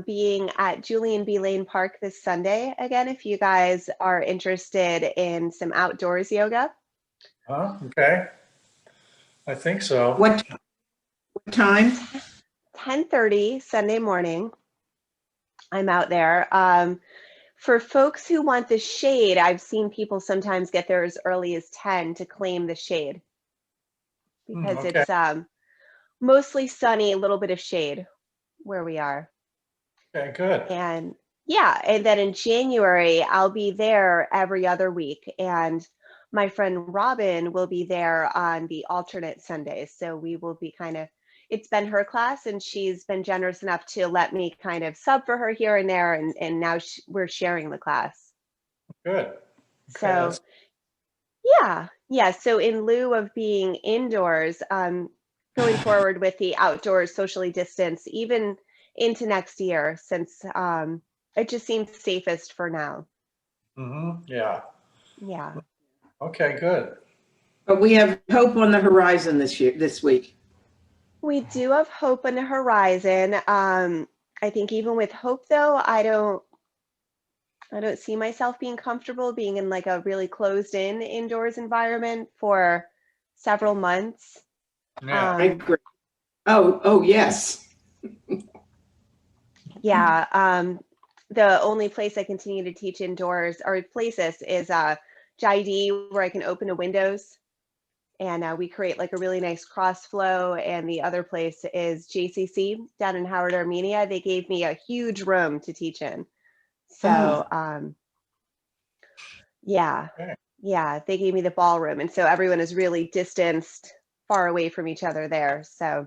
being at Julian B. Lane Park this Sunday again, if you guys are interested in some outdoors yoga. Okay. I think so. What time? 10:30 Sunday morning. I'm out there. For folks who want the shade, I've seen people sometimes get there as early as 10 to claim the shade because Okay. it's mostly sunny, a little bit of shade where we are. Okay, good. And yeah, and then in January, I'll be there every other week. And my friend Robin will be there on the alternate Sundays. So we will be it's been her class, and she's been generous enough to let me kind of sub for her here and there. And now we're sharing the class. Good. Okay, So yeah. So in lieu of being indoors, going forward with the outdoors socially distanced, even into next year, since it just seems safest for now. yeah. Yeah. Okay, good. But we have hope on the horizon this week. We do have hope on the horizon. I think even with hope, though, I don't see myself being comfortable being in like a really closed in indoors environment for several months. Yeah. I agree. Oh, yes. Yeah. The only place I continue to teach indoors or places is JID, where I can open the windows and we create like a really nice cross flow. And the other place is JCC down in Howard, Armenia. They gave me a huge room to teach in. So yeah, Okay. yeah, they gave me the ballroom. And so everyone is really distanced, far away from each other there. So,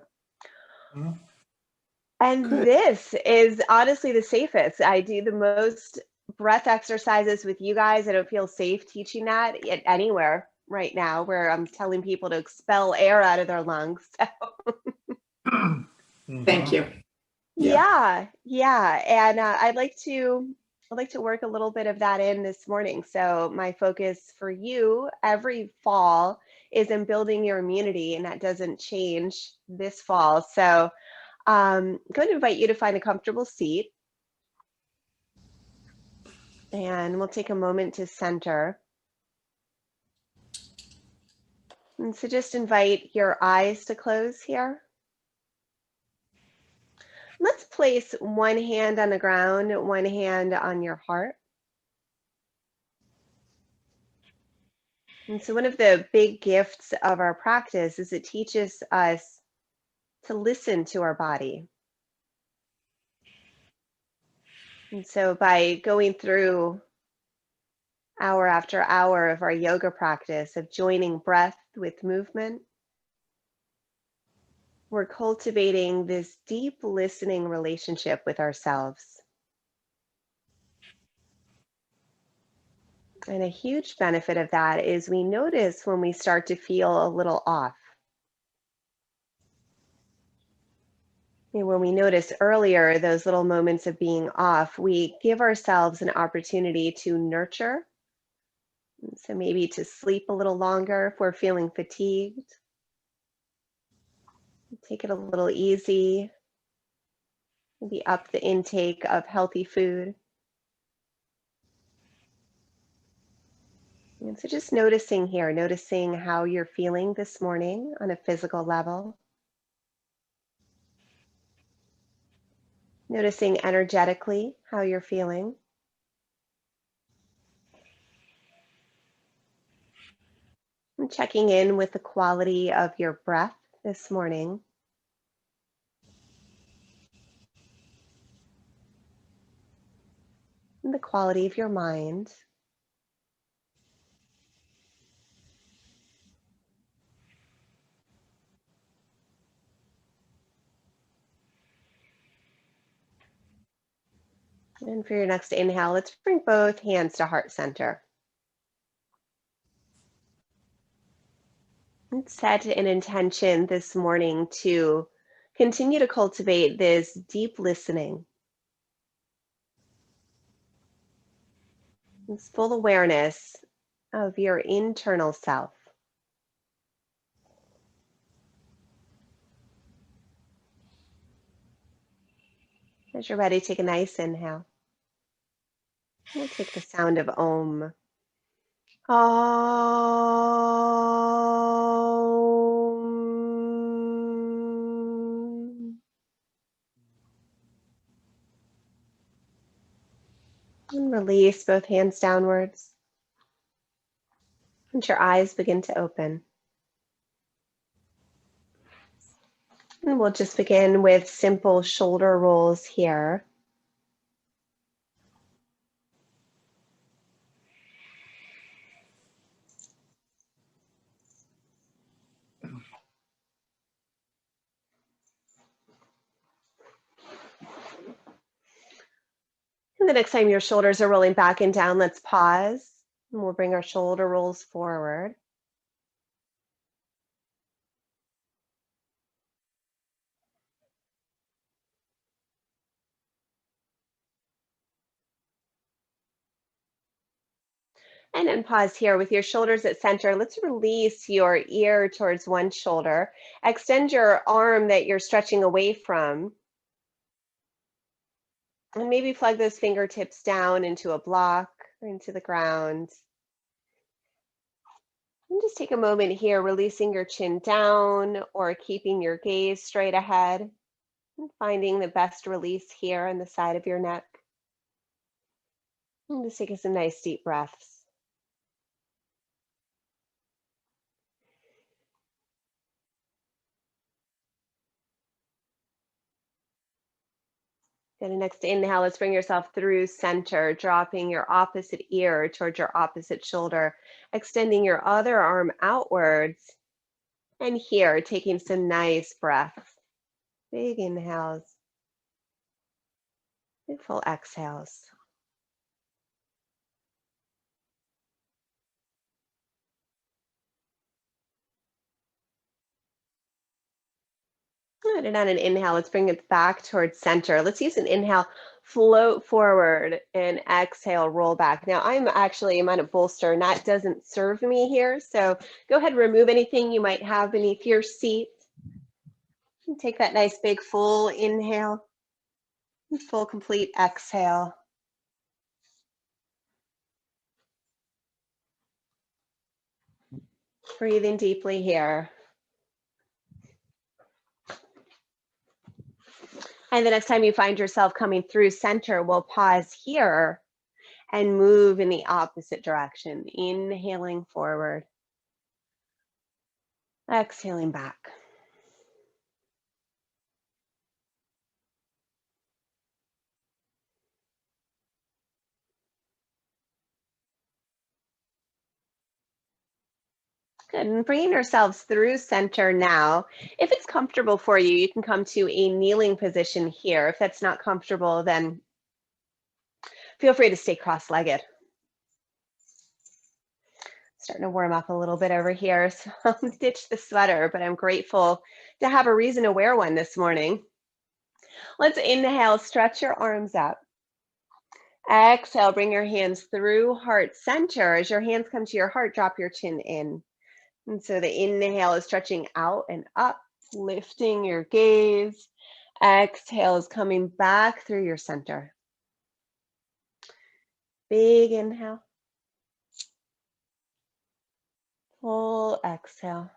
and Good. this is honestly the safest. I do the most breath exercises with you guys. I don't feel safe teaching that anywhere right now where I'm telling people to expel air out of their lungs. So. Thank you. Yeah. And I'd like to work a little bit of that in this morning. So my focus for you every fall is in building your immunity, and that doesn't change this fall. So I'm going to invite you to find a comfortable seat, and we'll take a moment to center. And so just invite your eyes to close here. Let's place one hand on the ground, one hand on your heart. And so one of the big gifts of our practice is it teaches us to listen to our body. And so by going through hour after hour of our yoga practice of joining breath with movement, we're cultivating this deep listening relationship with ourselves. And a huge benefit of that is we notice when we start to feel a little off. And when we notice earlier those little moments of being off, we give ourselves an opportunity to nurture. So maybe to sleep a little longer if we're feeling fatigued. Take it a little easy. Maybe up the intake of healthy food. And so just noticing here, noticing how you're feeling this morning on a physical level. Noticing energetically how you're feeling. And checking in with the quality of your breath this morning. And the quality of your mind. And for your next inhale, let's bring both hands to heart center. And set an intention this morning to continue to cultivate this deep listening. This full awareness of your internal self. As you're ready, take a nice inhale. We'll take the sound of Om. Om. And release both hands downwards. And your eyes begin to open. And we'll just begin with simple shoulder rolls here. And the next time your shoulders are rolling back and down, let's pause. And we'll bring our shoulder rolls forward. And then pause here with your shoulders at center. Let's release your ear towards one shoulder. Extend your arm that you're stretching away from. And maybe plug those fingertips down into a block or into the ground. And just take a moment here, releasing your chin down or keeping your gaze straight ahead. And finding the best release here on the side of your neck. And just taking some nice deep breaths. Good. And next inhale, let's bring yourself through center, dropping your opposite ear towards your opposite shoulder, extending your other arm outwards. And here, taking some nice breaths. Big inhales. Big full exhales. Good. And on an inhale, let's bring it back towards center. Let's use an inhale, float forward, and exhale, roll back. Now, I'm on a bolster, and that doesn't serve me here. So go ahead and remove anything you might have beneath your seat. And take that nice big full inhale, and full complete exhale. Breathing deeply here. And the next time you find yourself coming through center, we'll pause here and move in the opposite direction. Inhaling forward. Exhaling back. Good. And bringing ourselves through center now. If it's comfortable for you, you can come to a kneeling position here. If that's not comfortable, then feel free to stay cross-legged. Starting to warm up a little bit over here. So I'll ditch the sweater, but I'm grateful to have a reason to wear one this morning. Let's inhale, stretch your arms up. Exhale, bring your hands through heart center. As your hands come to your heart, drop your chin in. And so the inhale is stretching out and up, lifting your gaze. Exhale is coming back through your center. Big inhale. Full exhale.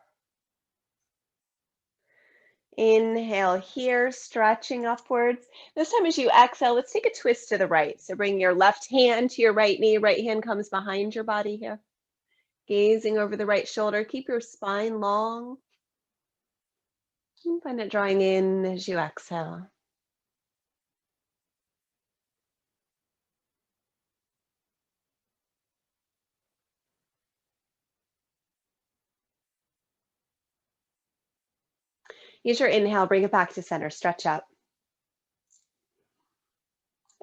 Inhale here, stretching upwards. This time as you exhale, let's take a twist to the right. So bring your left hand to your right knee. Right hand comes behind your body here. Gazing over the right shoulder. Keep your spine long. And find it drawing in as you exhale. Use your inhale, bring it back to center, stretch up.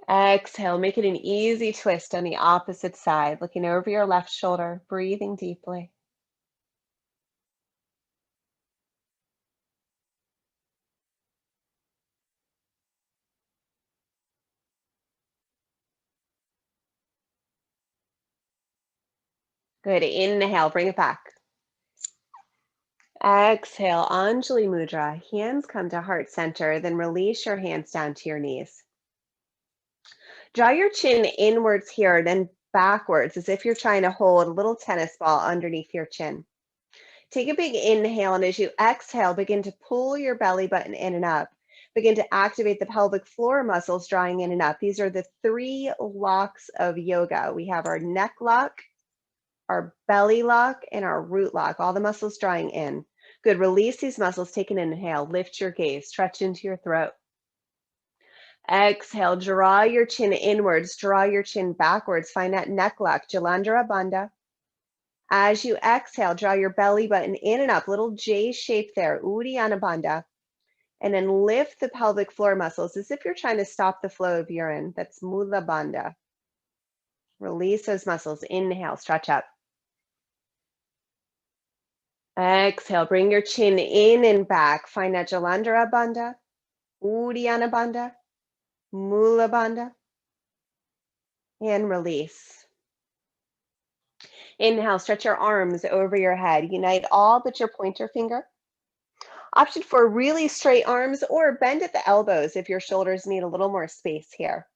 Exhale, make it an easy twist on the opposite side, looking over your left shoulder, breathing deeply. Good, inhale, bring it back. Exhale, Anjali Mudra, hands come to heart center, then release your hands down to your knees. Draw your chin inwards here, then backwards, as if you're trying to hold a little tennis ball underneath your chin. Take a big inhale, and as you exhale, begin to pull your belly button in and up. Begin to activate the pelvic floor muscles, drawing in and up. These are the 3 locks of yoga. We have our neck lock, our belly lock, and our root lock, all the muscles drawing in. Good, release these muscles, take an inhale, lift your gaze, stretch into your throat. Exhale, draw your chin inwards, draw your chin backwards, find that neck lock, Jalandhara Bandha. As you exhale, draw your belly button in and up, little J shape there, Uddiyana Bandha. And then lift the pelvic floor muscles as if you're trying to stop the flow of urine. That's Mula Bandha. Release those muscles, inhale, stretch up. Exhale, bring your chin in and back. Find that Jalandhara Bandha, Uddiyana Bandha, Mula Bandha, and release. Inhale, stretch your arms over your head. Unite all but your pointer finger. Option for really straight arms or bend at the elbows if your shoulders need a little more space here.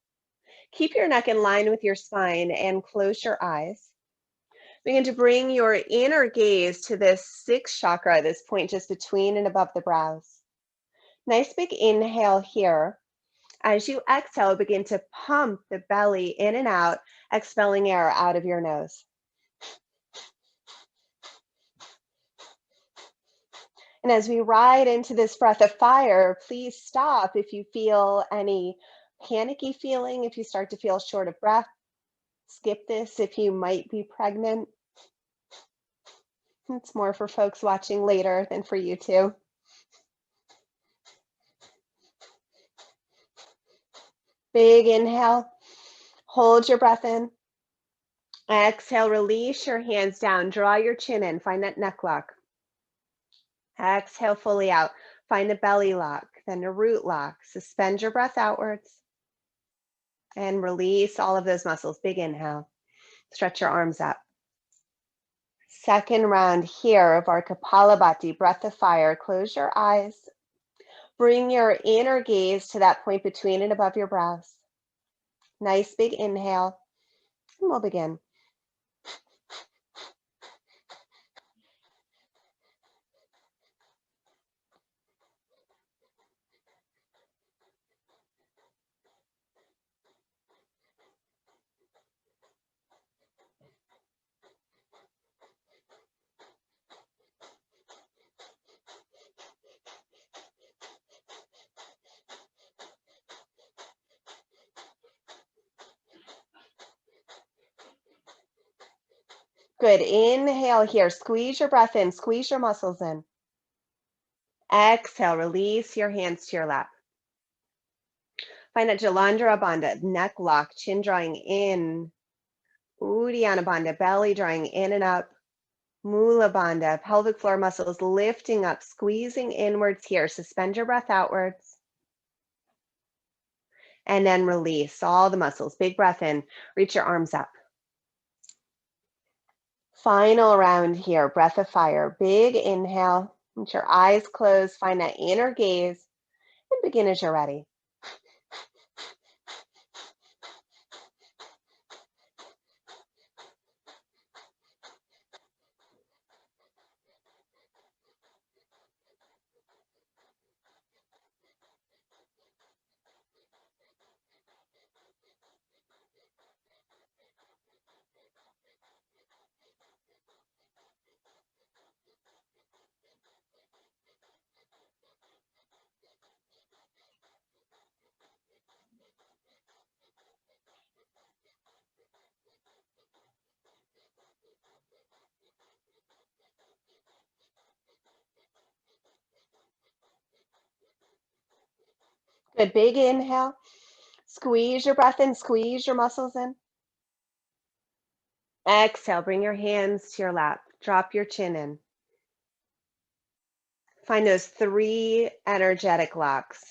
Keep your neck in line with your spine and close your eyes. Begin to bring your inner gaze to this 6th chakra, this point just between and above the brows. Nice big inhale here. As you exhale, begin to pump the belly in and out, expelling air out of your nose. And as we ride into this breath of fire, please stop if you feel any panicky feeling, if you start to feel short of breath. Skip this if you might be pregnant. It's more for folks watching later than for you two. Big inhale. Hold your breath in. Exhale, release your hands down. Draw your chin in. Find that neck lock. Exhale fully out. Find the belly lock, then a root lock. Suspend your breath outwards. And release all of those muscles. Big inhale. Stretch your arms up. Second round here of our Kapalabhati, breath of fire. Close your eyes. Bring your inner gaze to that point between and above your brows. Nice big inhale. And we'll begin. Good. Inhale here. Squeeze your breath in. Squeeze your muscles in. Exhale. Release your hands to your lap. Find that Jalandhara Bandha, neck lock, chin drawing in. Uddiyana Bandha, belly drawing in and up. Mula Bandha, pelvic floor muscles lifting up, squeezing inwards here. Suspend your breath outwards. And then release all the muscles. Big breath in. Reach your arms up. Final round here, breath of fire. Big inhale. Let your eyes close. Find that inner gaze. And begin as you're ready. Good, big inhale. Squeeze your breath in, squeeze your muscles in. Exhale, bring your hands to your lap. Drop your chin in. Find those 3 energetic locks.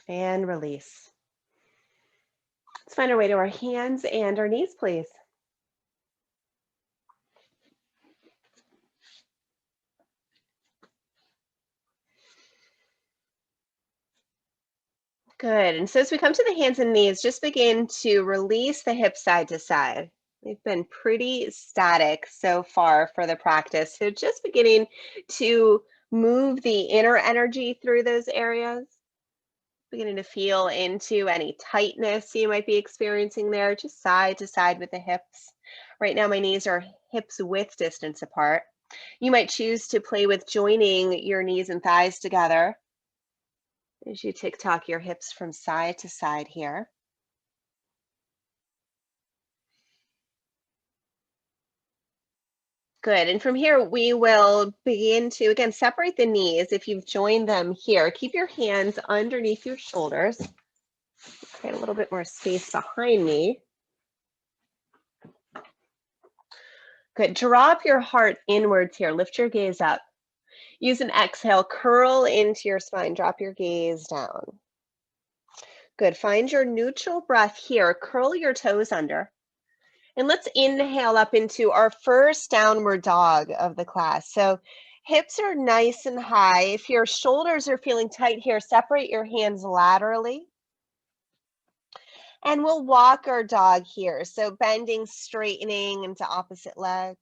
And release. Let's find our way to our hands and our knees, please. Good. And so as we come to the hands and knees, just begin to release the hips side to side. We've been pretty static so far for the practice. So just beginning to move the inner energy through those areas, beginning to feel into any tightness you might be experiencing there, just side to side with the hips. Right now, my knees are hips width distance apart. You might choose to play with joining your knees and thighs together as you tick-tock your hips from side to side here. Good. And from here, we will begin to, again, separate the knees. If you've joined them here, keep your hands underneath your shoulders. Create a little bit more space behind me. Good. Drop your heart inwards here. Lift your gaze up. Use an exhale. Curl into your spine. Drop your gaze down. Good. Find your neutral breath here. Curl your toes under. And let's inhale up into our first downward dog of the class. So hips are nice and high. If your shoulders are feeling tight here, separate your hands laterally. And we'll walk our dog here. So bending, straightening into opposite legs.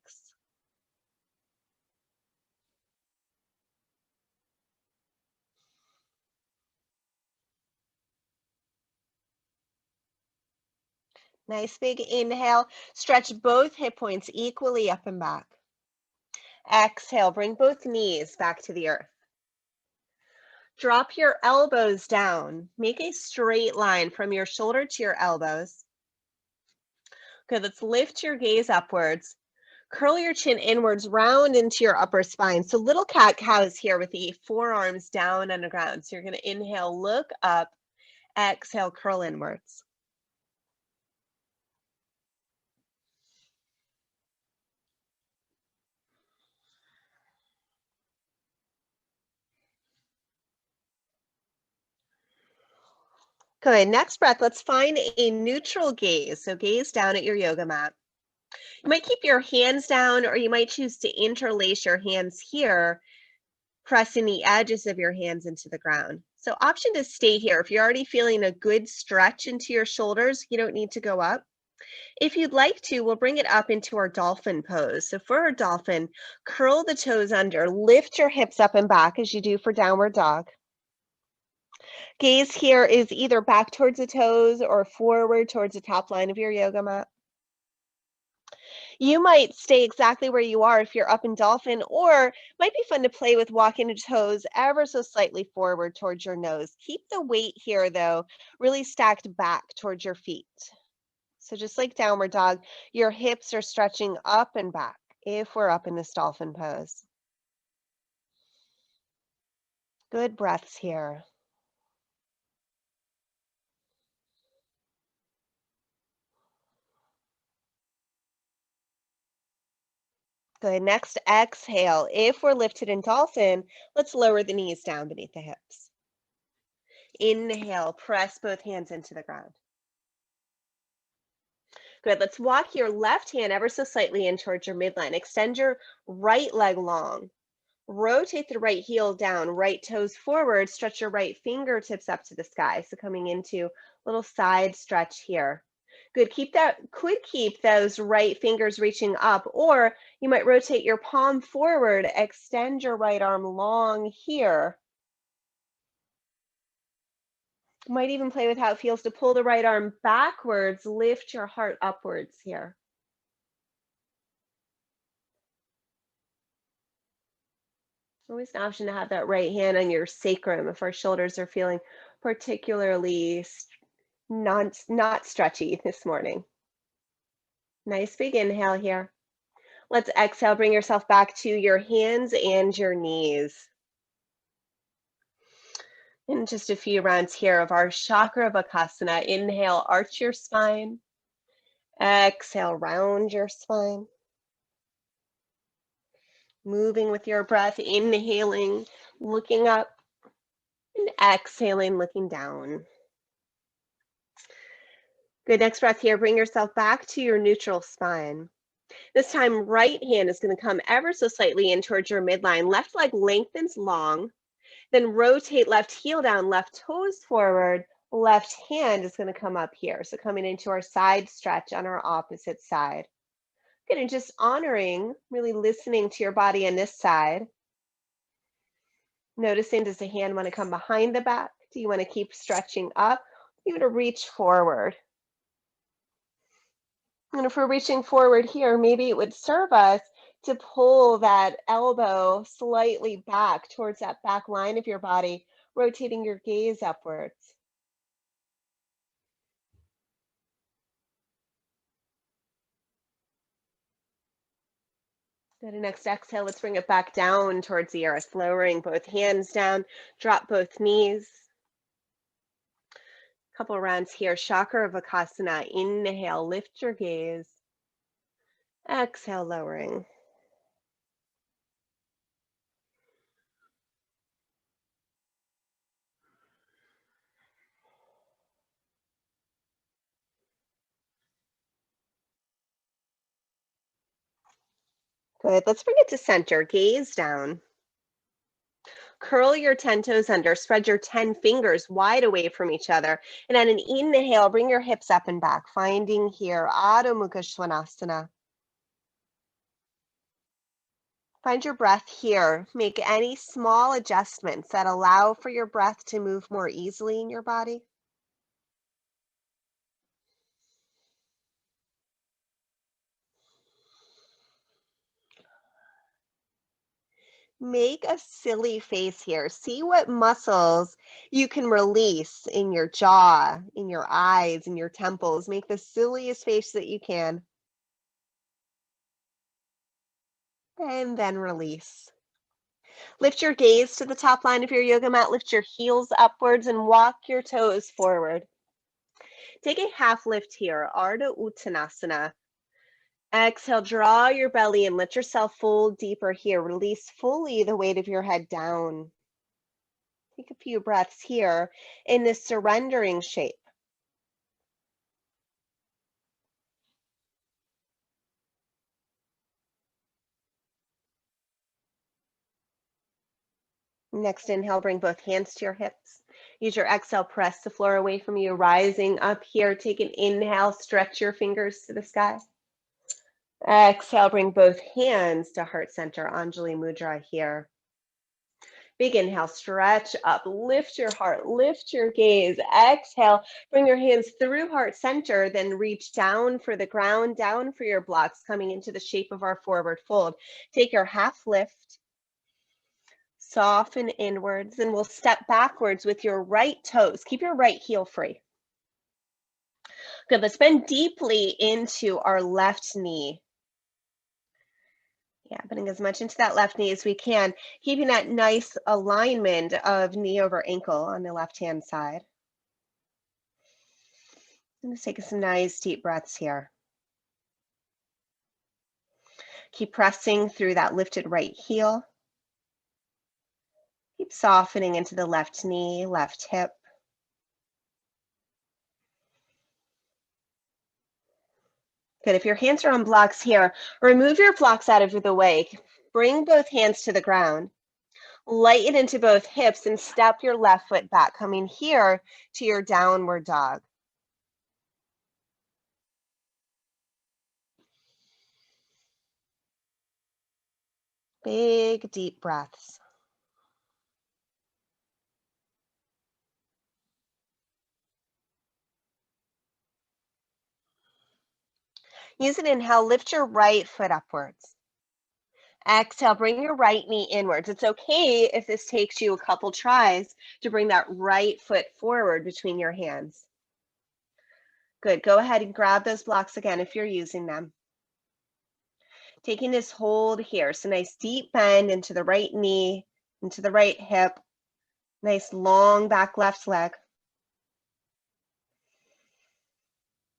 Nice big inhale. Stretch both hip points equally up and back. Exhale, bring both knees back to the earth. Drop your elbows down. Make a straight line from your shoulder to your elbows. Good, let's lift your gaze upwards. Curl your chin inwards, round into your upper spine. So little cat-cows here with the forearms down on the ground. So you're going to inhale, look up, exhale, curl inwards. Good, next breath, let's find a neutral gaze. So gaze down at your yoga mat. You might keep your hands down, or you might choose to interlace your hands here, pressing the edges of your hands into the ground. So option to stay here. If you're already feeling a good stretch into your shoulders, you don't need to go up. If you'd like to, we'll bring it up into our dolphin pose. So for our dolphin, curl the toes under, lift your hips up and back as you do for downward dog. Gaze here is either back towards the toes or forward towards the top line of your yoga mat. You might stay exactly where you are if you're up in dolphin, or it might be fun to play with walking the toes ever so slightly forward towards your nose. Keep the weight here, though, really stacked back towards your feet. So just like downward dog, your hips are stretching up and back if we're up in this dolphin pose. Good breaths here. Good. Next, exhale. If we're lifted in dolphin, let's lower the knees down beneath the hips. Inhale, press both hands into the ground. Good. Let's walk your left hand ever so slightly in towards your midline. Extend your right leg long. Rotate the right heel down, right toes forward. Stretch your right fingertips up to the sky. So coming into a little side stretch here. Good. Could keep those right fingers reaching up, or you might rotate your palm forward, extend your right arm long here. Might even play with how it feels to pull the right arm backwards, lift your heart upwards here. Always an option to have that right hand on your sacrum if our shoulders are feeling particularly not stretchy this morning. Nice big inhale here. Let's exhale, bring yourself back to your hands and your knees. And just a few rounds here of our Chakra Bakasana. Inhale, arch your spine. Exhale, round your spine. Moving with your breath, inhaling, looking up, and exhaling, looking down. Good, next breath here, bring yourself back to your neutral spine. This time, right hand is going to come ever so slightly in towards your midline. Left leg lengthens long. Then rotate left heel down, left toes forward, Left hand is going to come up here. So coming into our side stretch on our opposite side. Good, and just honoring, really listening to your body on this side. Noticing, does the hand want to come behind the back? Do you want to keep stretching up? You want to reach forward. And if we're reaching forward here, maybe it would serve us to pull that elbow slightly back towards that back line of your body, rotating your gaze upwards. Good, and next exhale, let's bring it back down towards the earth, lowering both hands down, drop both knees. Couple rounds here, Chakravarkasana. Inhale, lift your gaze. Exhale, lowering. Good, let's bring it to center, gaze down. Curl your 10 toes under, spread your 10 fingers wide away from each other. And on an inhale, bring your hips up and back, finding here, Adho Mukha Svanasana. Find your breath here. Make any small adjustments that allow for your breath to move more easily in your body. Make a silly face here. See what muscles you can release in your jaw, in your eyes, in your temples. Make the silliest face that you can. And then release. Lift your gaze to the top line of your yoga mat. Lift your heels upwards and walk your toes forward. Take a half lift here, Ardha Uttanasana. Exhale, draw your belly and let yourself fold deeper here. Release fully the weight of your head down. Take a few breaths here in this surrendering shape. Next inhale, bring both hands to your hips. Use your exhale, press the floor away from you, rising up here. Take an inhale, stretch your fingers to the sky. Exhale, bring both hands to heart center, Anjali Mudra here. Big inhale, stretch up, lift your heart, lift your gaze. Exhale, bring your hands through heart center, then reach down for the ground, down for your blocks, coming into the shape of our forward fold. Take your half lift, soften inwards, and we'll step backwards with your right toes. Keep your right heel free. Good, let's bend deeply into our left knee. Yeah, putting as much into that left knee as we can, keeping that nice alignment of knee over ankle on the left-hand side. I'm just taking some nice deep breaths here. Keep pressing through that lifted right heel. Keep softening into the left knee, left hip. Good, if your hands are on blocks here, remove your blocks out of the way. Bring both hands to the ground. Lighten into both hips and step your left foot back, coming here to your downward dog. Big, deep breaths. Use an inhale, lift your right foot upwards. Exhale, bring your right knee inwards. It's okay if this takes you a couple tries to bring that right foot forward between your hands. Good, go ahead and grab those blocks again if you're using them. Taking this hold here, so nice deep bend into the right knee, into the right hip, nice long back left leg.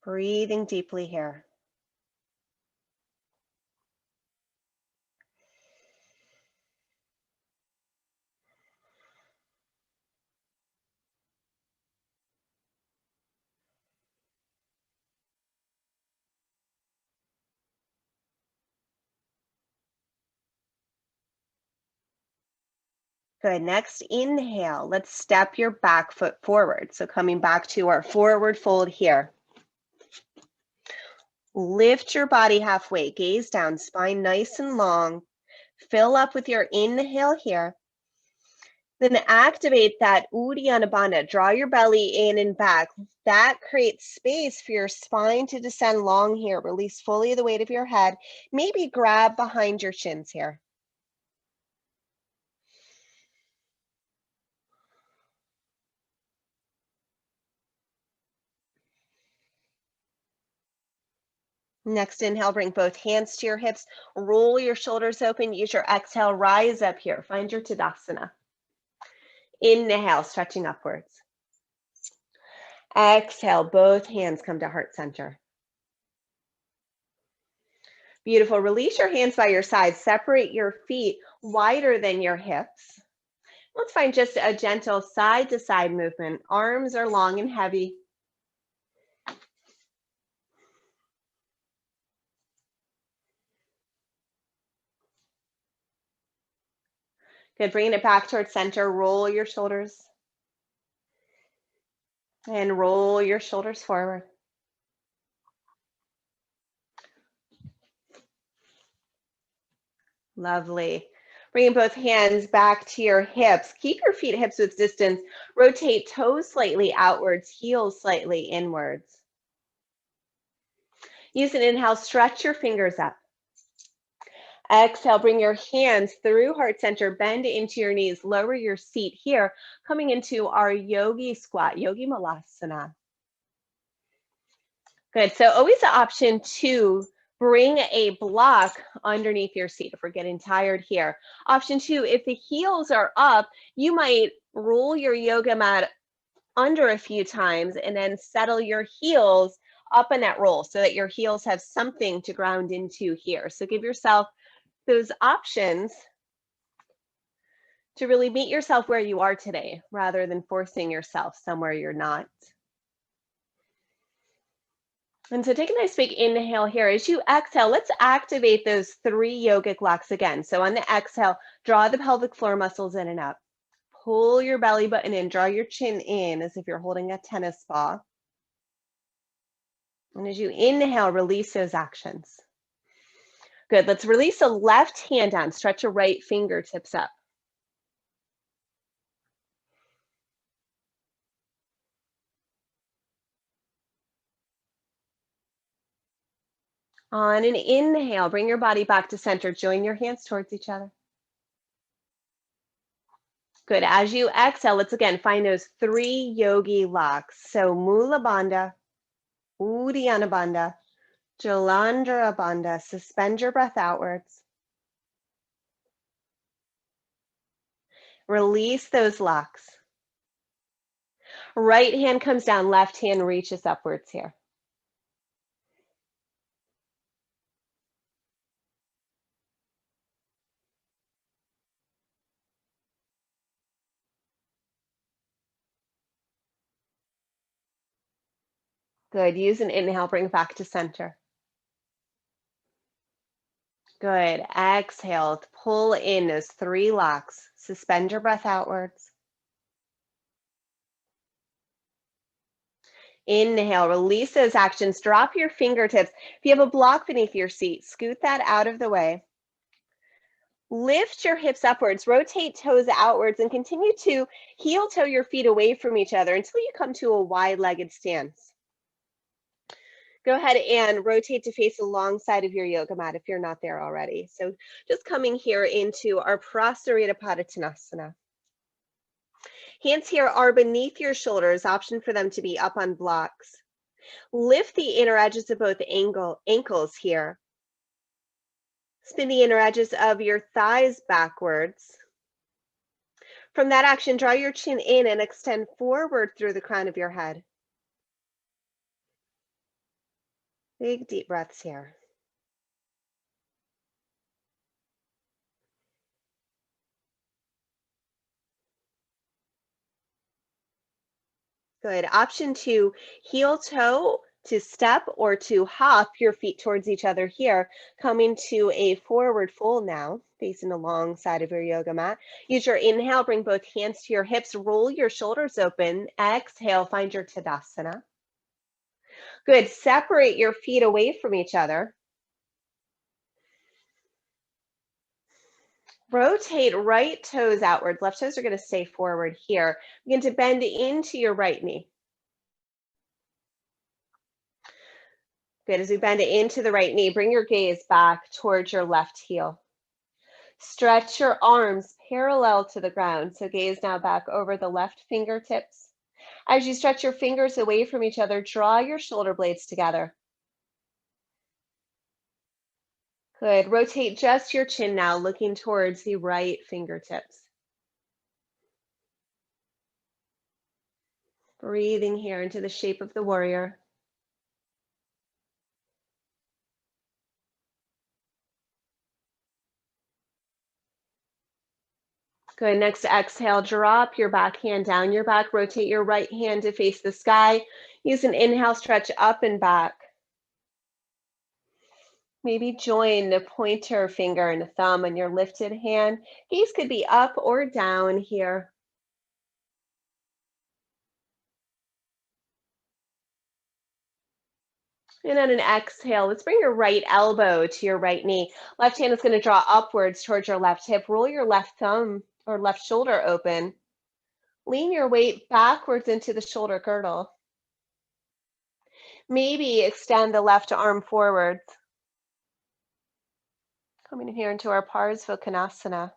Breathing deeply here. Good. Next, inhale. Let's step your back foot forward. So coming back to our forward fold here. Lift your body halfway, gaze down, spine nice and long. Fill up with your inhale here. Then activate that Uddiyana Bandha. Draw your belly in and back. That creates space for your spine to descend long here. Release fully the weight of your head. Maybe grab behind your shins here. Next inhale, bring both hands to your hips. Roll your shoulders open. Use your exhale, rise up here. Find your Tadasana. Inhale, stretching upwards. Exhale, both hands come to heart center. Beautiful. Release your hands by your sides. Separate your feet wider than your hips. Let's find just a gentle side to side movement. Arms are long and heavy. Good. Bringing it back towards center. Roll your shoulders. And roll your shoulders forward. Lovely. Bringing both hands back to your hips. Keep your feet hips width distance. Rotate toes slightly outwards, heels slightly inwards. Use an inhale, stretch your fingers up. Exhale, bring your hands through heart center, bend into your knees, lower your seat here, coming into our yogi squat, yogi malasana. Good, so always the option to bring a block underneath your seat if we're getting tired here. Option two, if the heels are up, you might roll your yoga mat under a few times and then settle your heels up in that roll so that your heels have something to ground into here. So give yourself those options to really meet yourself where you are today rather than forcing yourself somewhere you're not. And so take a nice big inhale here. As you exhale, let's activate those 3 yogic locks again. So on the exhale, draw the pelvic floor muscles in and up. Pull your belly button in, draw your chin in as if you're holding a tennis ball. And as you inhale, release those actions. Good, let's release the left hand down, stretch your right fingertips up. On an inhale, bring your body back to center, join your hands towards each other. Good, as you exhale, let's again find those 3 yogi locks. So Mula Bandha, Uddiyana Bandha, Jalandhara Bandha. Suspend your breath outwards. Release those locks. Right hand comes down, left hand reaches upwards here. Good, use an inhale, bring it back to center. Good, exhale, pull in those 3 locks. Suspend your breath outwards. Inhale, release those actions, drop your fingertips. If you have a block beneath your seat, scoot that out of the way. Lift your hips upwards, rotate toes outwards, and continue to heel toe your feet away from each other until you come to a wide-legged stance. Go ahead and rotate to face the long side of your yoga mat if you're not there already. So just coming here into our Prasarita Padottanasana. Hands here are beneath your shoulders, option for them to be up on blocks. Lift the inner edges of both ankles here. Spin the inner edges of your thighs backwards. From that action, draw your chin in and extend forward through the crown of your head. Big deep breaths here. Good. Option two, heel toe to step or to hop your feet towards each other here, coming to a forward fold now, facing alongside of your yoga mat. Use your inhale, bring both hands to your hips, roll your shoulders open. Exhale, find your Tadasana. Good, separate your feet away from each other. Rotate right toes outwards. Left toes are going to stay forward here. Begin to bend into your right knee. Good, as we bend into the right knee, bring your gaze back towards your left heel. Stretch your arms parallel to the ground. So gaze now back over the left fingertips. As you stretch your fingers away from each other, draw your shoulder blades together. Good. Rotate just your chin now, looking towards the right fingertips. Breathing here into the shape of the warrior. Good. Next exhale, drop your back hand down your back. Rotate your right hand to face the sky. Use an inhale, stretch up and back. Maybe join the pointer finger and the thumb on your lifted hand. Gaze could be up or down here. And on an exhale, let's bring your right elbow to your right knee. Left hand is going to draw upwards towards your left hip. Roll your left thumb or left shoulder open. Lean your weight backwards into the shoulder girdle. Maybe extend the left arm forwards. Coming in here into our Parsvakonasana.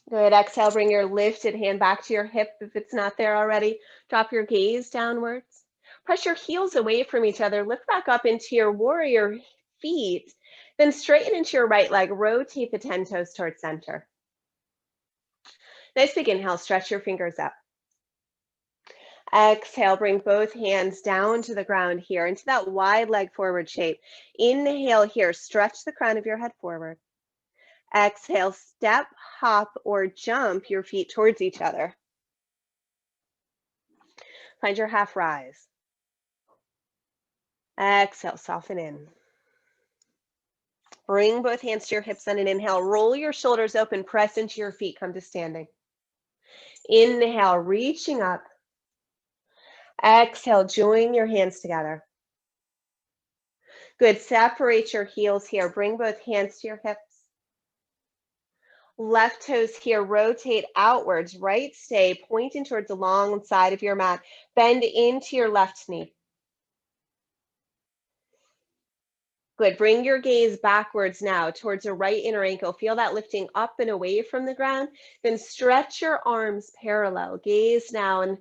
Good. Exhale, bring your lifted hand back to your hip if it's not there already. Drop your gaze downwards. Press your heels away from each other. Lift back up into your warrior feet. Then straighten into your right leg. Rotate the 10 toes towards center. Nice big inhale. Stretch your fingers up. Exhale, bring both hands down to the ground here into that wide leg forward shape. Inhale here. Stretch the crown of your head forward. Exhale, step, hop, or jump your feet towards each other. Find your half rise. Exhale, soften in. Bring both hands to your hips on an inhale. Roll your shoulders open, press into your feet, come to standing. Inhale, reaching up. Exhale, join your hands together. Good, separate your heels here. Bring both hands to your hips. Left toes here, rotate outwards. Right stay, pointing towards the long side of your mat. Bend into your left knee. Good, bring your gaze backwards now towards the right inner ankle. Feel that lifting up and away from the ground. Then stretch your arms parallel. Gaze now and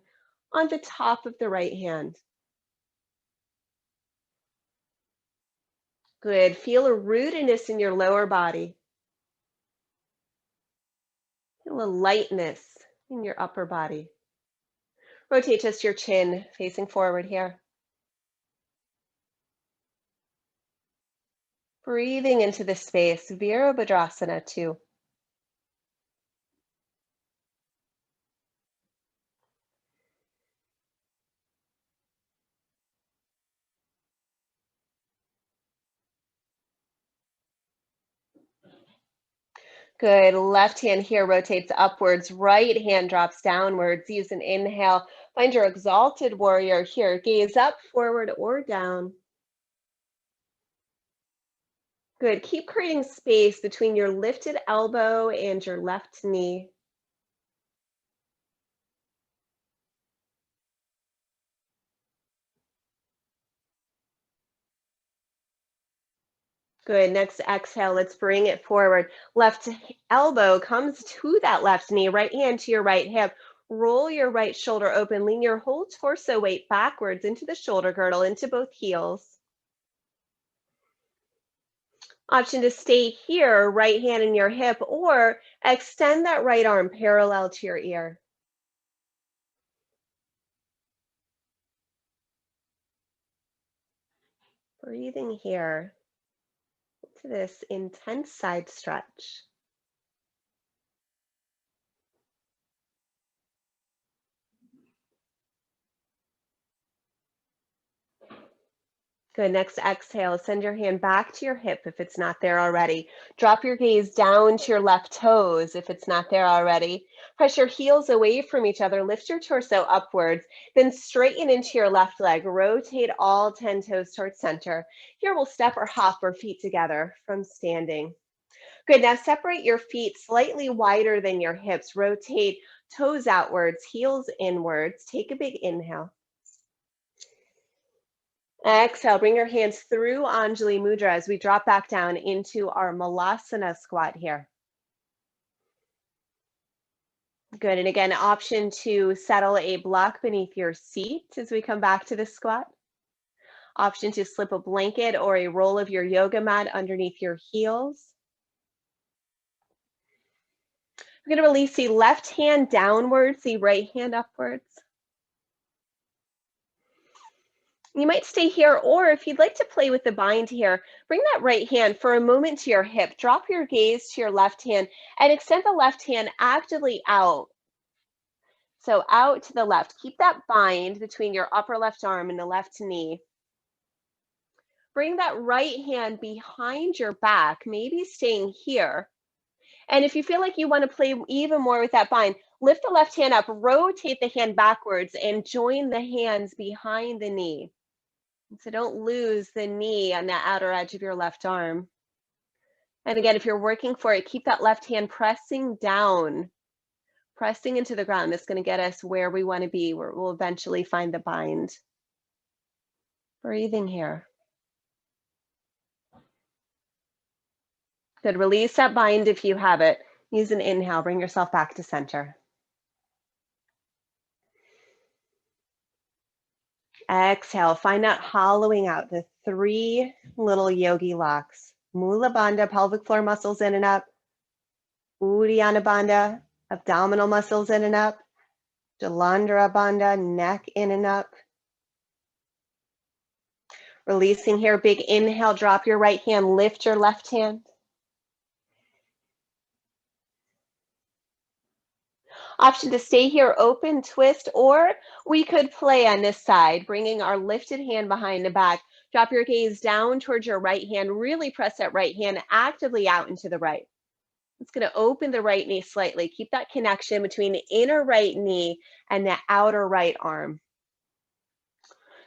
on the top of the right hand. Good, feel a rootedness in your lower body. Feel a lightness in your upper body. Rotate just your chin facing forward here. Breathing into the space, Virabhadrasana 2. Good, left hand here rotates upwards, right hand drops downwards. Use an inhale. Find your exalted warrior here. Gaze up, forward, or down. Good, keep creating space between your lifted elbow and your left knee. Good, next exhale, let's bring it forward. Left elbow comes to that left knee, right hand to your right hip. Roll your right shoulder open, lean your whole torso weight backwards into the shoulder girdle, into both heels. Option to stay here, right hand in your hip, or extend that right arm parallel to your ear. Breathing here to this intense side stretch. Good. Next exhale, send your hand back to your hip if it's not there already. Drop your gaze down to your left toes if it's not there already. Press your heels away from each other. Lift your torso upwards. Then straighten into your left leg. Rotate all 10 toes towards center. Here we'll step or hop our feet together from standing. Good. Now separate your feet slightly wider than your hips. Rotate toes outwards, heels inwards. Take a big inhale. Exhale, bring your hands through Anjali Mudra as we drop back down into our Malasana squat here. Good, and again, option to settle a block beneath your seat as we come back to the squat. Option to slip a blanket or a roll of your yoga mat underneath your heels. We're gonna release the left hand downwards, the right hand upwards. You might stay here, or if you'd like to play with the bind here, bring that right hand for a moment to your hip. Drop your gaze to your left hand and extend the left hand actively out. So out to the left. Keep that bind between your upper left arm and the left knee. Bring that right hand behind your back, maybe staying here. And if you feel like you want to play even more with that bind, lift the left hand up, rotate the hand backwards, and join the hands behind the knee. So don't lose the knee on the outer edge of your left arm. And again, if you're working for it, keep that left hand pressing down, pressing into the ground. That's going to get us where we want to be, where we'll eventually find the bind. Breathing here. Good. Release that bind if you have it. Use an inhale. Bring yourself back to center. Exhale. Find that hollowing out, the 3 little yogi locks. Mula Bandha, pelvic floor muscles in and up. Uddiyana Bandha, abdominal muscles in and up. Jalandhara Bandha, neck in and up. Releasing here, big inhale, drop your right hand, lift your left hand. Option to stay here, open, twist, or we could play on this side, bringing our lifted hand behind the back. Drop your gaze down towards your right hand, really press that right hand actively out into the right. It's going to open the right knee slightly. Keep that connection between the inner right knee and the outer right arm.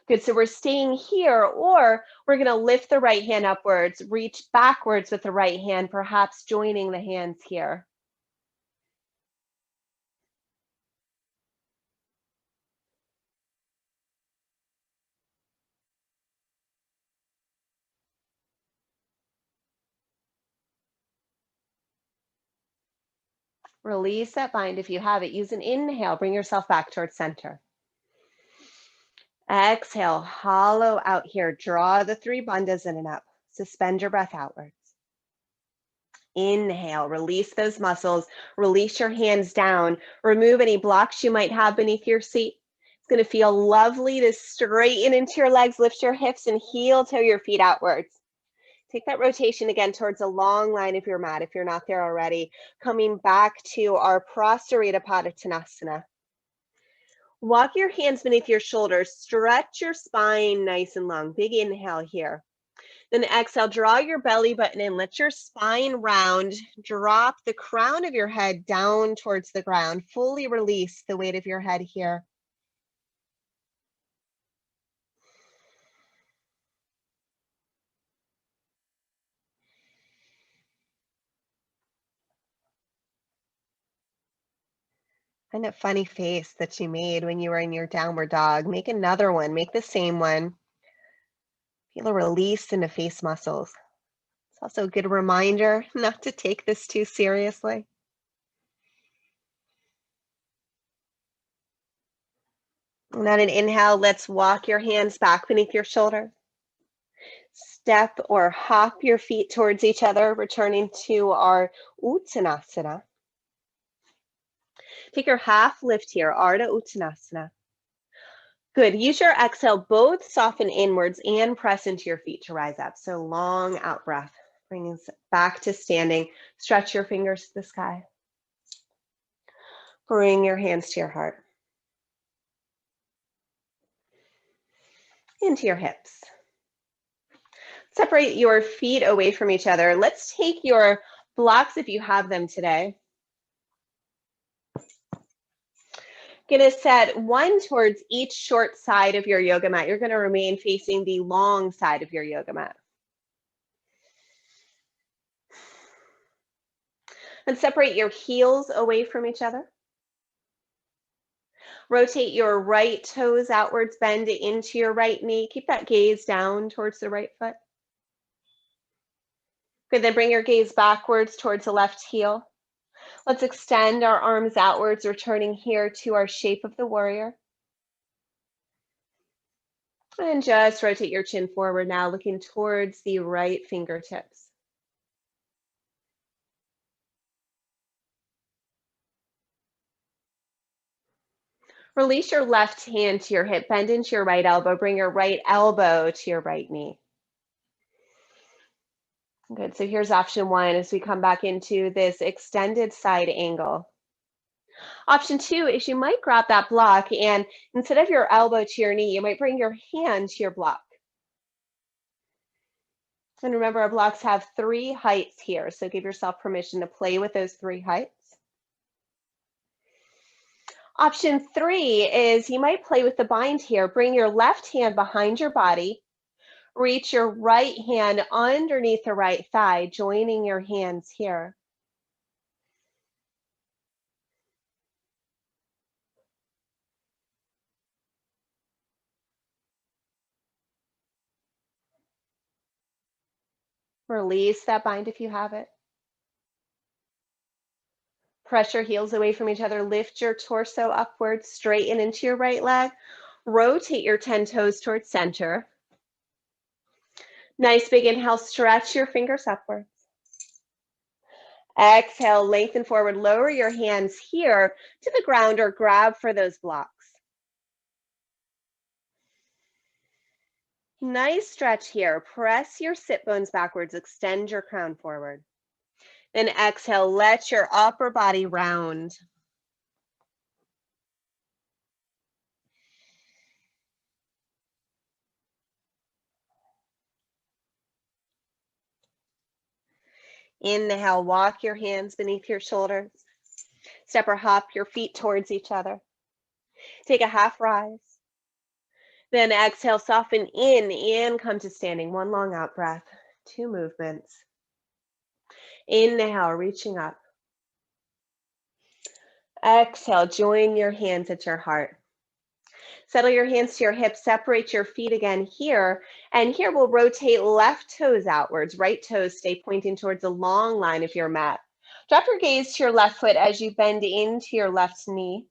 Good, so we're staying here, or we're going to lift the right hand upwards, reach backwards with the right hand, perhaps joining the hands here. Release that bind if you have it. Use an inhale, bring yourself back towards center. Exhale, hollow out here. Draw the 3 bandhas in and up. Suspend your breath outwards. Inhale, release those muscles. Release your hands down. Remove any blocks you might have beneath your seat. It's going to feel lovely to straighten into your legs, lift your hips, and heel toe your feet outwards. Take that rotation again towards a long line of your mat if you're not there already. Coming back to our Prasarita Padottanasana. Walk your hands beneath your shoulders. Stretch your spine nice and long. Big inhale here. Then exhale, draw your belly button in. Let your spine round. Drop the crown of your head down towards the ground. Fully release the weight of your head here. Find that funny face that you made when you were in your downward dog. Make another one. Make the same one. Feel a release in the face muscles. It's also a good reminder not to take this too seriously. And on an inhale, let's walk your hands back beneath your shoulder. Step or hop your feet towards each other, returning to our Uttanasana. Take your half lift here, Ardha Uttanasana. Good. Use your exhale, both soften inwards and press into your feet to rise up. So long out breath. Bring us back to standing. Stretch your fingers to the sky. Bring your hands to your heart. Into your hips. Separate your feet away from each other. Let's take your blocks if you have them today. Gonna set one towards each short side of your yoga mat. You're gonna remain facing the long side of your yoga mat. And separate your heels away from each other. Rotate your right toes outwards, bend into your right knee. Keep that gaze down towards the right foot. Good, then bring your gaze backwards towards the left heel. Let's extend our arms outwards, returning here to our shape of the warrior. And just rotate your chin forward now, looking towards the right fingertips. Release your left hand to your hip, bend into your right elbow, bring your right elbow to your right knee. Good, so here's option one as we come back into this extended side angle. Option two is you might grab that block and instead of your elbow to your knee, you might bring your hand to your block. And remember, our blocks have 3 heights here, so give yourself permission to play with those 3 heights. Option 3 is you might play with the bind here. Bring your left hand behind your body, reach your right hand underneath the right thigh, joining your hands here. Release that bind if you have it. Press your heels away from each other. Lift your torso upwards, straighten into your right leg. Rotate your 10 toes towards center. Nice big inhale, stretch your fingers upwards. Exhale, lengthen forward, lower your hands here to the ground or grab for those blocks. Nice stretch here. Press your sit bones backwards, extend your crown forward. Then exhale, let your upper body round. Inhale, walk your hands beneath your shoulders. Step or hop your feet towards each other. Take a half rise. Then exhale, soften in and come to standing. One long out breath, 2 movements. Inhale, reaching up. Exhale, join your hands at your heart. Settle your hands to your hips, separate your feet again here. And here we'll rotate left toes outwards, right toes stay pointing towards the long line of your mat. Drop your gaze to your left foot as you bend into your left knee.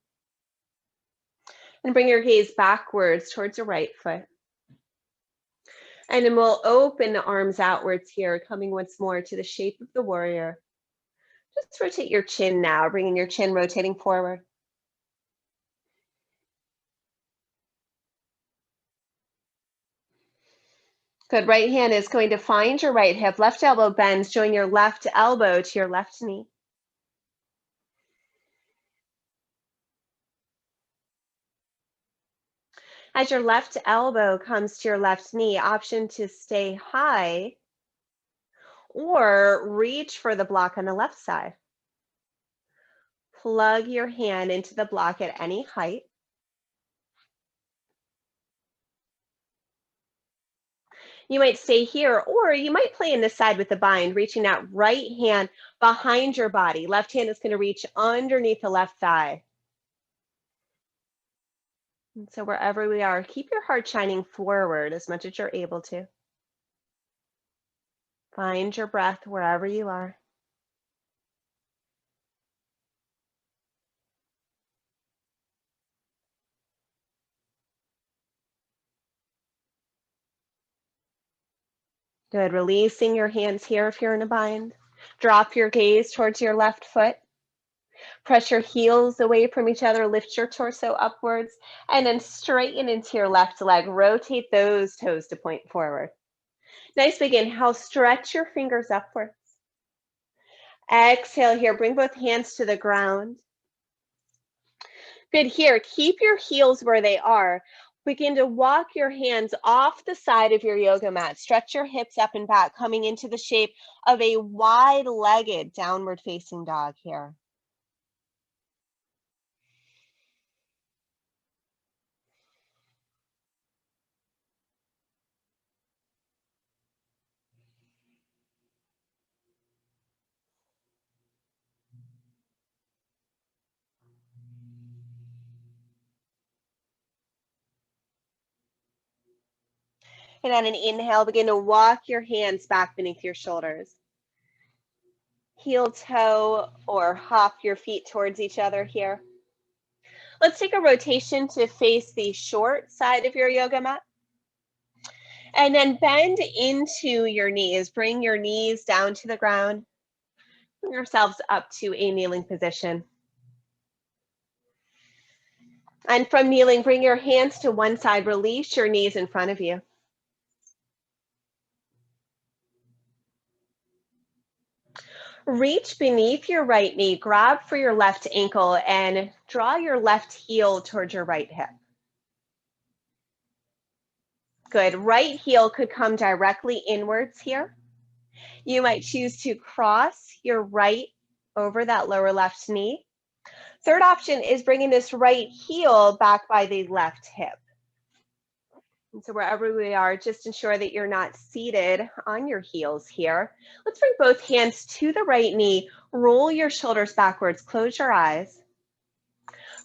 And bring your gaze backwards towards your right foot. And then we'll open the arms outwards here, coming once more to the shape of the warrior. Just rotate your chin now, bringing your chin rotating forward. Good, right hand is going to find your right hip, left elbow bends, join your left elbow to your left knee. As your left elbow comes to your left knee, option to stay high or reach for the block on the left side. Plug your hand into the block at any height. You might stay here, or you might play in the side with the bind, reaching that right hand behind your body. Left hand is going to reach underneath the left thigh. And so wherever we are, keep your heart shining forward as much as you're able to. Find your breath wherever you are. Good, releasing your hands here if you're in a bind. Drop your gaze towards your left foot. Press your heels away from each other, lift your torso upwards, and then straighten into your left leg. Rotate those toes to point forward. Nice big inhale, stretch your fingers upwards. Exhale here, bring both hands to the ground. Good here, keep your heels where they are. Begin to walk your hands off the side of your yoga mat. Stretch your hips up and back, coming into the shape of a wide-legged downward facing dog here. And on an inhale, begin to walk your hands back beneath your shoulders. Heel toe or hop your feet towards each other here. Let's take a rotation to face the short side of your yoga mat. And then bend into your knees. Bring your knees down to the ground. Bring yourselves up to a kneeling position. And from kneeling, bring your hands to one side. Release your knees in front of you. Reach beneath your right knee, grab for your left ankle, and draw your left heel towards your right hip. Good. Right heel could come directly inwards here. You might choose to cross your right over that lower left knee. Third option is bringing this right heel back by the left hip. And so wherever we are, just ensure that you're not seated on your heels here. Let's bring both hands to the right knee. Roll your shoulders backwards. Close your eyes.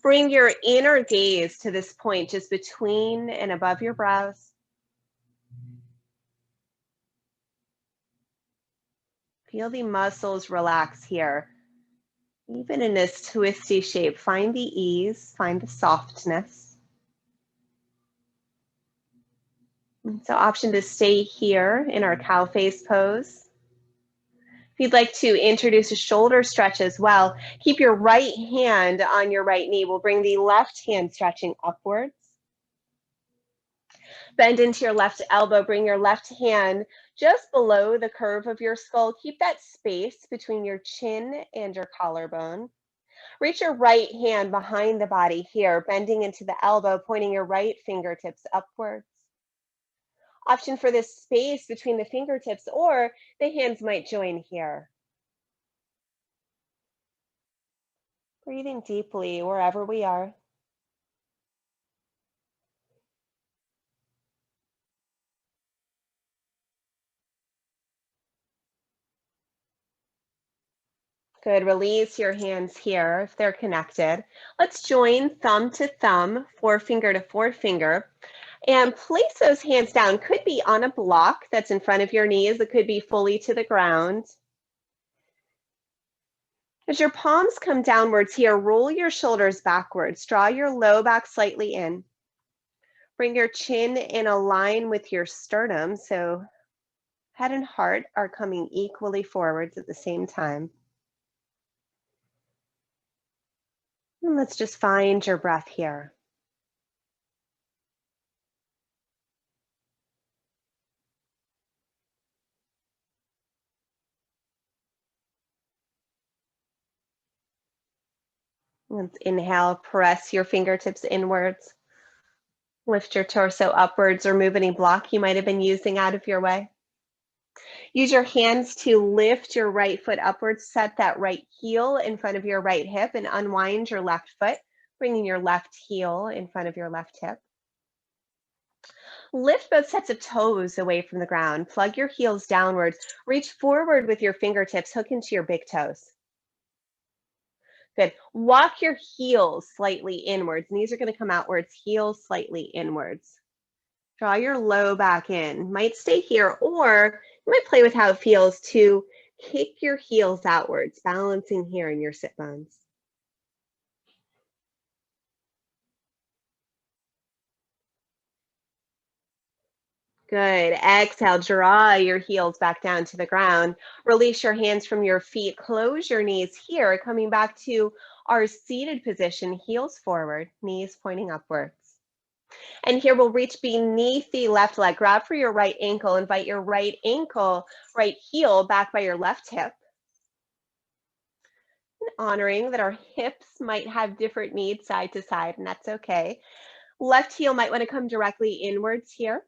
Bring your inner gaze to this point just between and above your brows. Feel the muscles relax here. Even in this twisty shape, find the ease, find the softness. So option to stay here in our cow face pose. If you'd like to introduce a shoulder stretch as well, keep your right hand on your right knee. We'll bring the left hand stretching upwards. Bend into your left elbow, bring your left hand just below the curve of your skull. Keep that space between your chin and your collarbone. Reach your right hand behind the body here, bending into the elbow, pointing your right fingertips upwards. Option for this space between the fingertips, or the hands might join here. Breathing deeply wherever we are. Good. Release your hands here if they're connected. Let's join thumb to thumb, forefinger to forefinger, and place those hands down. Could be on a block that's in front of your knees. It could be fully to the ground. As your palms come downwards here, roll your shoulders backwards. Draw your low back slightly in. Bring your chin in a line with your sternum, so head and heart are coming equally forwards at the same time. And let's just find your breath here. Let's inhale, press your fingertips inwards. Lift your torso upwards or move any block you might have been using out of your way. Use your hands to lift your right foot upwards, set that right heel in front of your right hip, and unwind your left foot, bringing your left heel in front of your left hip. Lift both sets of toes away from the ground. Plug your heels downwards. Reach forward with your fingertips. Hook into your big toes. Good. Walk your heels slightly inwards. Knees are going to come outwards. Heels slightly inwards. Draw your low back in. Might stay here, or you might play with how it feels to kick your heels outwards, balancing here in your sit bones. Good. Exhale, draw your heels back down to the ground. Release your hands from your feet. Close your knees here, coming back to our seated position, heels forward, knees pointing upwards. And here we'll reach beneath the left leg. Grab for your right ankle. Invite your right ankle, right heel back by your left hip. And honoring that our hips might have different needs side to side, and that's okay. Left heel might want to come directly inwards here.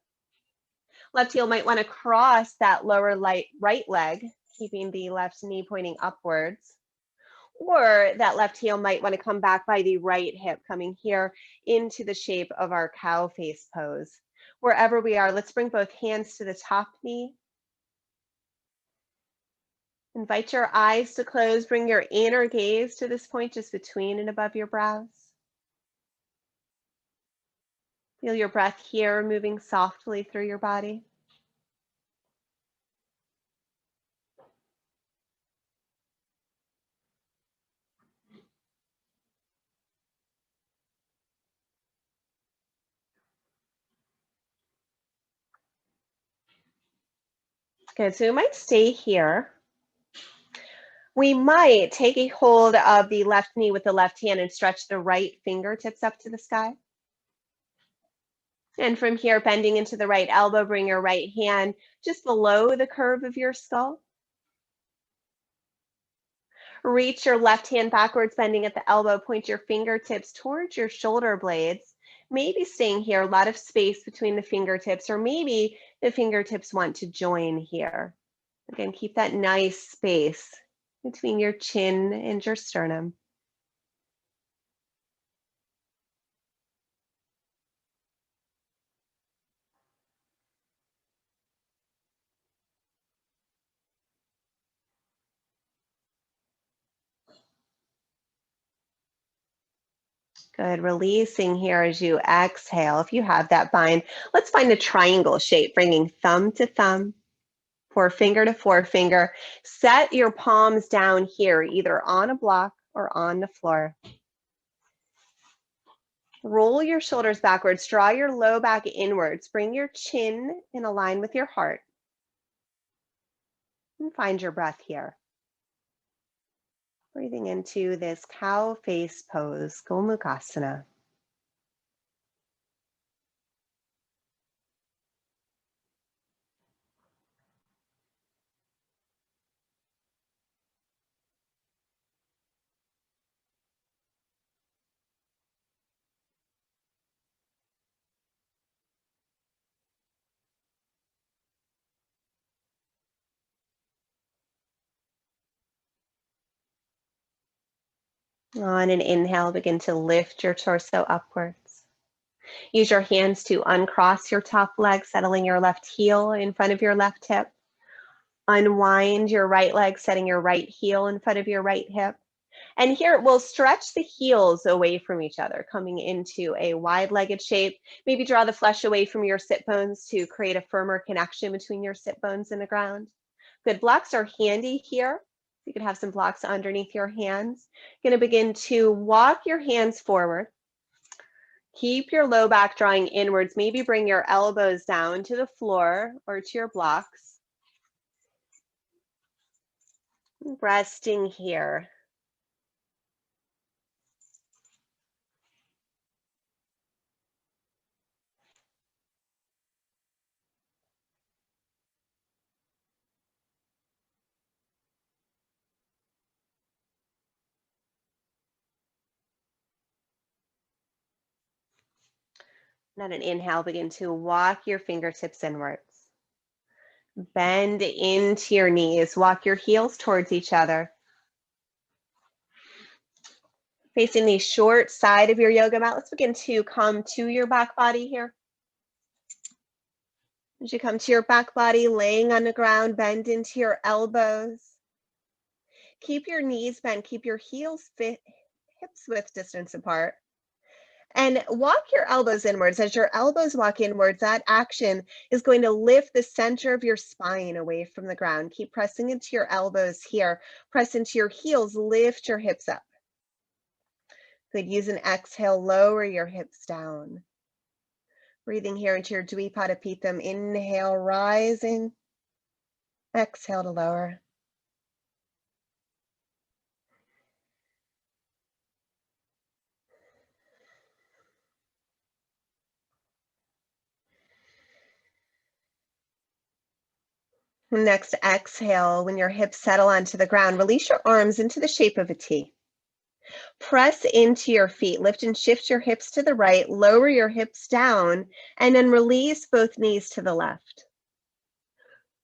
Left heel might want to cross that lower right leg, keeping the left knee pointing upwards. Or that left heel might want to come back by the right hip, coming here into the shape of our cow face pose. Wherever we are, let's bring both hands to the top knee. Invite your eyes to close. Bring your inner gaze to this point just between and above your brows. Feel your breath here moving softly through your body. Good, so we might stay here. We might take a hold of the left knee with the left hand and stretch the right fingertips up to the sky. And from here, bending into the right elbow, bring your right hand just below the curve of your skull. Reach your left hand backwards, bending at the elbow. Point your fingertips towards your shoulder blades. Maybe staying here, a lot of space between the fingertips, or maybe the fingertips want to join here. Again, keep that nice space between your chin and your sternum. Good, releasing here as you exhale. If you have that bind, let's find a triangle shape, bringing thumb to thumb, forefinger to forefinger. Set your palms down here, either on a block or on the floor. Roll your shoulders backwards, draw your low back inwards, bring your chin in a line with your heart. And find your breath here. Breathing into this cow face pose, Gomukhasana. On an inhale, begin to lift your torso upwards. Use your hands to uncross your top leg, settling your left heel in front of your left hip. Unwind your right leg, setting your right heel in front of your right hip. And here we'll stretch the heels away from each other, coming into a wide-legged shape. Maybe draw the flesh away from your sit bones to create a firmer connection between your sit bones and the ground. Good, blocks are handy here. You could have some blocks underneath your hands. Going to begin to walk your hands forward. Keep your low back drawing inwards. Maybe bring your elbows down to the floor or to your blocks. Resting here. And an inhale, begin to walk your fingertips inwards. Bend into your knees. Walk your heels towards each other. Facing the short side of your yoga mat, let's begin to come to your back body here. As you come to your back body, laying on the ground, bend into your elbows. Keep your knees bent, keep your heels hips width distance apart. And walk your elbows inwards. As your elbows walk inwards, that action is going to lift the center of your spine away from the ground. Keep pressing into your elbows here. Press into your heels, lift your hips up. Good, use an exhale, lower your hips down. Breathing here into your Dvipada. Inhale, rising. Exhale to lower. Next, exhale. When your hips settle onto the ground, release your arms into the shape of a T. Press into your feet. Lift and shift your hips to the right. Lower your hips down, and then release both knees to the left.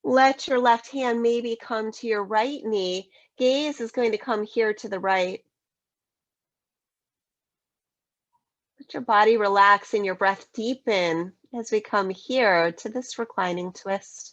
Let your left hand maybe come to your right knee. Gaze is going to come here to the right. Let your body relax and your breath deepen as we come here to this reclining twist.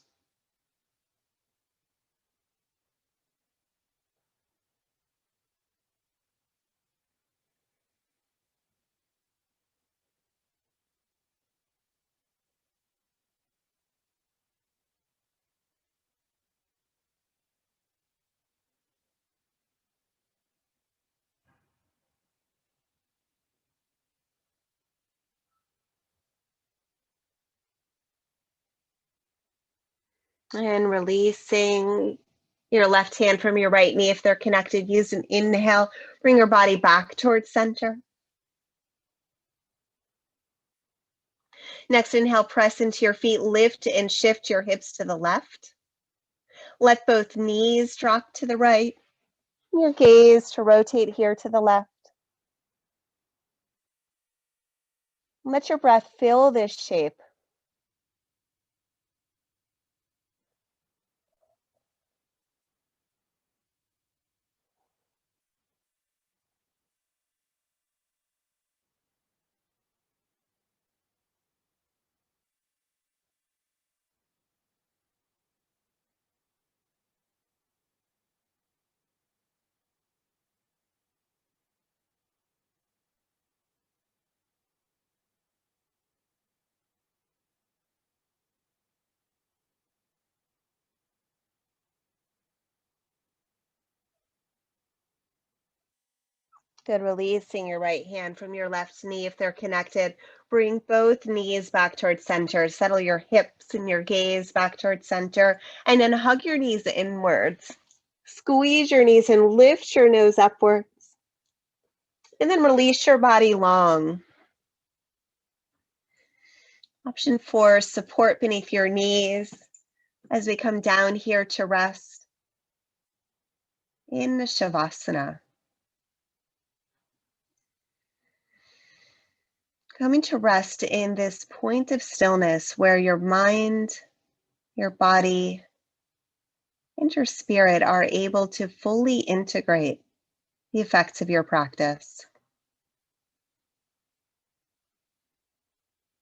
And releasing your left hand from your right knee. If they're connected, use an inhale. Bring your body back towards center. Next inhale, press into your feet. Lift and shift your hips to the left. Let both knees drop to the right. Your gaze to rotate here to the left. Let your breath fill this shape. Good. Releasing your right hand from your left knee if they're connected. Bring both knees back towards center. Settle your hips and your gaze back towards center. And then hug your knees inwards. Squeeze your knees and lift your nose upwards. And then release your body long. Option 4, support beneath your knees as we come down here to rest in the Shavasana. Coming to rest in this point of stillness where your mind, your body, and your spirit are able to fully integrate the effects of your practice.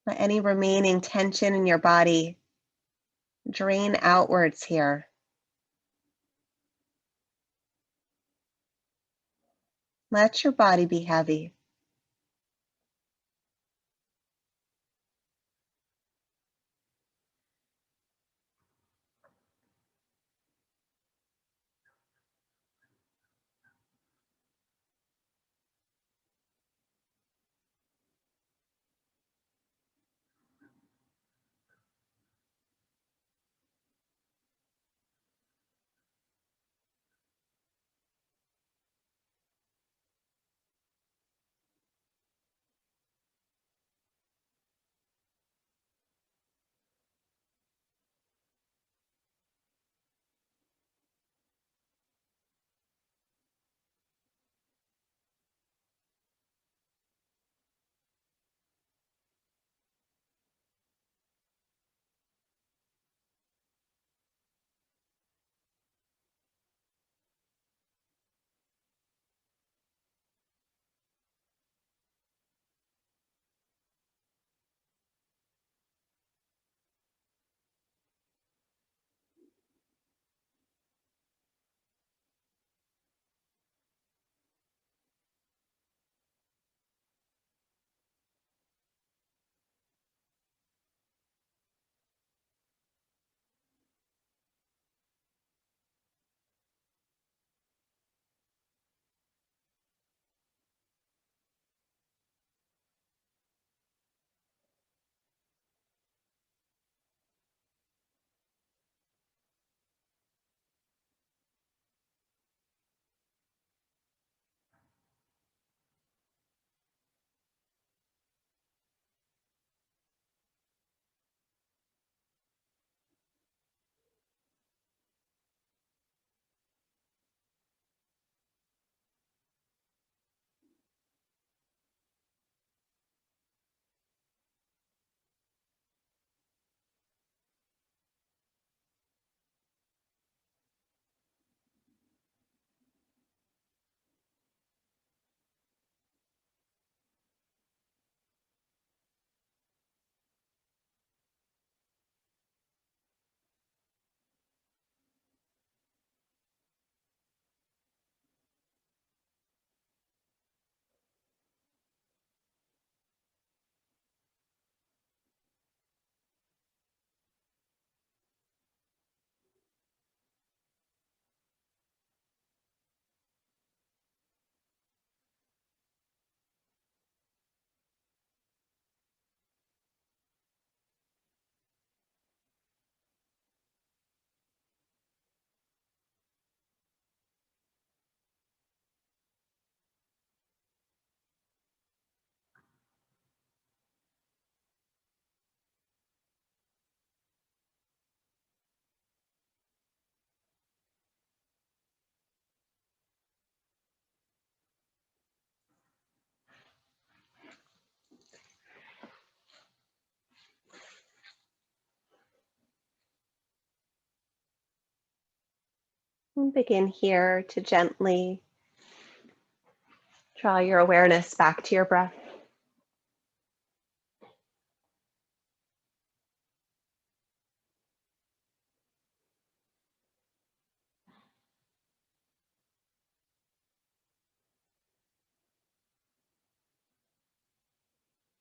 Let any remaining tension in your body drain outwards here. Let your body be heavy. And begin here to gently draw your awareness back to your breath.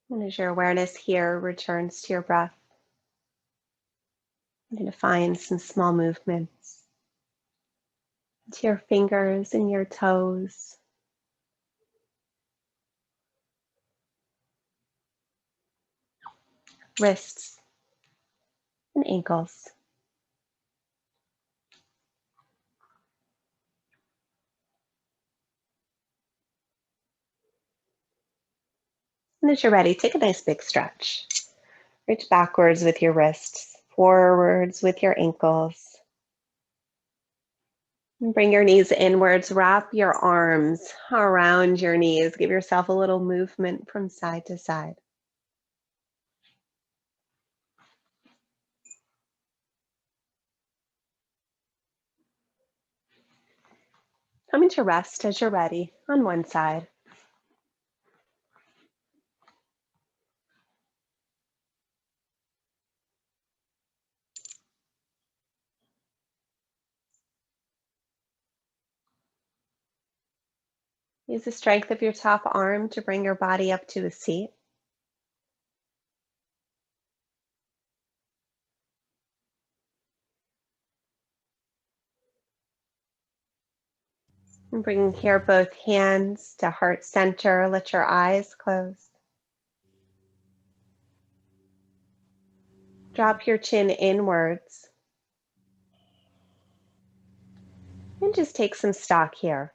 And as your awareness here returns to your breath, you're going to find some small movements to your fingers and your toes. Wrists and ankles. And as you're ready, take a nice big stretch. Reach backwards with your wrists, forwards with your ankles. And bring your knees inwards, wrap your arms around your knees. Give yourself a little movement from side to side. Coming to rest as you're ready on one side. Use the strength of your top arm to bring your body up to a seat. And bring here both hands to heart center. Let your eyes close. Drop your chin inwards. And just take some stock here.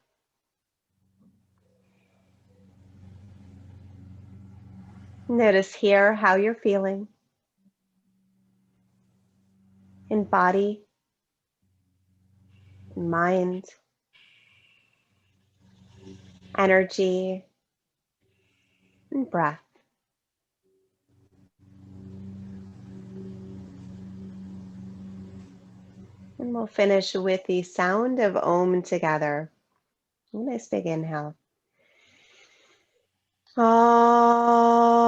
Notice here how you're feeling in body, in mind, energy, and breath. And we'll finish with the sound of Om together. A nice big inhale. Om.